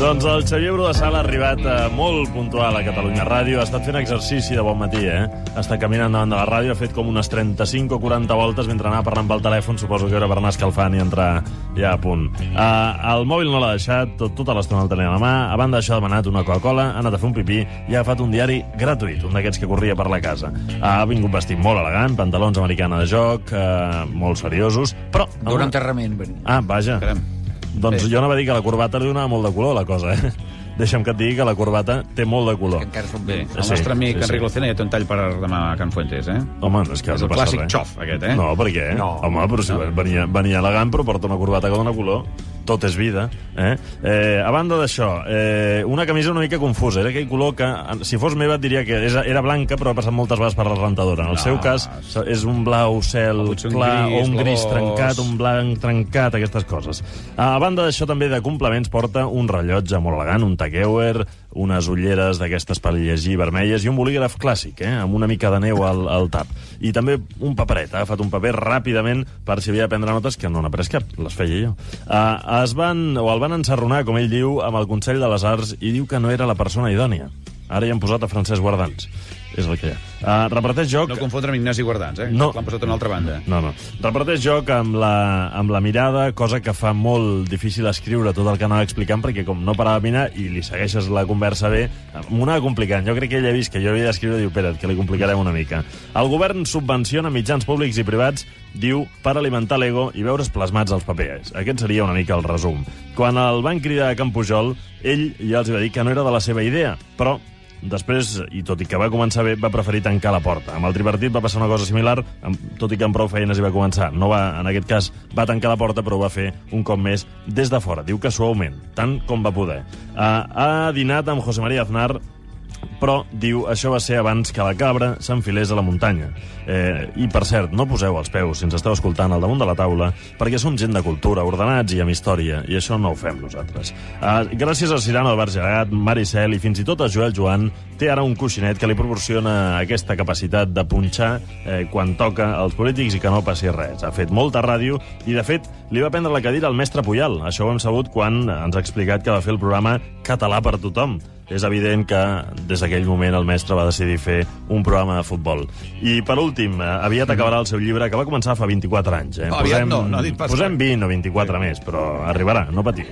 Doncs el Xavier Brodessal ha arribat molt puntual a Catalunya Ràdio. Ha estat fent exercici de bon matí, Ha estat caminant davant de la ràdio, ha fet com unes 35 o 40 voltes mentre anava parlant pel telèfon, suposo que era per anar escalfant i entrar ja a punt. El mòbil no l'ha deixat, tota l'estona el tenia a la mà. A banda d'això ha demanat una Coca-Cola, ha anat a fer un pipí i ha agafat un diari gratuït, un d'aquests que corria per la casa. Ha vingut vestit molt elegant, pantalons americana de joc, molt seriosos, però... D'un enterrament, venia. Ah, vaja. Caram. Doncs jo anava a dir que la corbata li donava molt de color, la cosa, Deixa'm que et digui que la corbata té molt de color. Que encara són bé. El Sí, nostre amic sí, Enric sí. Lucena ja té un tall per demà a Can Fuentes, Home, no és que És no el passa clàssic res. xof, aquest, No, per què? No. Home, però si venia elegant, però porta una corbata que dona color. Tot és vida, A banda d'això, una camisa una mica confusa. Era aquell color que, si fos meva, et diria que era blanca, però ha passat moltes vegades per la rentadora. En el seu cas, és un blau cel clar, o un gris trencat, un blanc trencat, aquestes coses. A banda d'això, també de complements, porta un rellotge molt elegant, un Tag-Heuer, unes ulleres d'aquestes per llegir vermelles i un bolígraf clàssic, amb una mica de neu al tap. I també un paperet, ha agafat un paper ràpidament per si havia de prendre notes, que no n'ha pres cap, les feia jo. El van ensarronar, com ell diu, amb el Consell de les Arts i diu que no era la persona idònia. Ara hi han posat a Francesc Guardans. És el que hi ha. Reparteix joc... No confondre amb Ignasi Guardans, No. L'han posat a una altra banda. No. Reparteix joc amb la mirada, cosa que fa molt difícil escriure tot el que anava explicant, perquè com no parava de mirar i li segueixes la conversa bé, m'ho anava complicant. Jo crec que ell ha vist que jo havia d'escriure i diu, espera't, que li complicarem una mica. El govern subvenciona mitjans públics i privats, diu, per alimentar l'ego i veure's plasmats als papers. Aquest seria una mica el resum. Quan el van cridar a Can Pujol, ell ja els va dir que no era de la seva idea, però després, i tot i que va començar bé, va preferir tancar la porta. Amb el tripartit va passar una cosa similar, tot i que amb prou feines hi va començar. No va, en aquest cas, va tancar la porta, però ho va fer un cop més des de fora. Diu que suaument, tant com va poder. Ha dinat amb José María Aznar, però, diu, això va ser abans que la cabra s'enfilés a la muntanya. I, per cert, no poseu els peus, si ens esteu escoltant, al damunt de la taula, perquè som gent de cultura, ordenats i amb història, i això no ho fem nosaltres. Gràcies a Cirano de Bergerac, Maricel i fins i tot a Joel Joan, té ara un coixinet que li proporciona aquesta capacitat de punxar quan toca als polítics i que no passi res. Ha fet molta ràdio i, de fet, li va prendre la cadira al mestre Puyal. Això ho hem sabut quan ens ha explicat que va fer el programa Català per tothom. És evident que des d'aquell moment el mestre va decidir fer un programa de futbol. I, per últim, aviat acabarà el seu llibre, que va començar fa 24 anys. Aviat no ha dit pas. Posem 20 o 24 més, però arribarà, no patiu.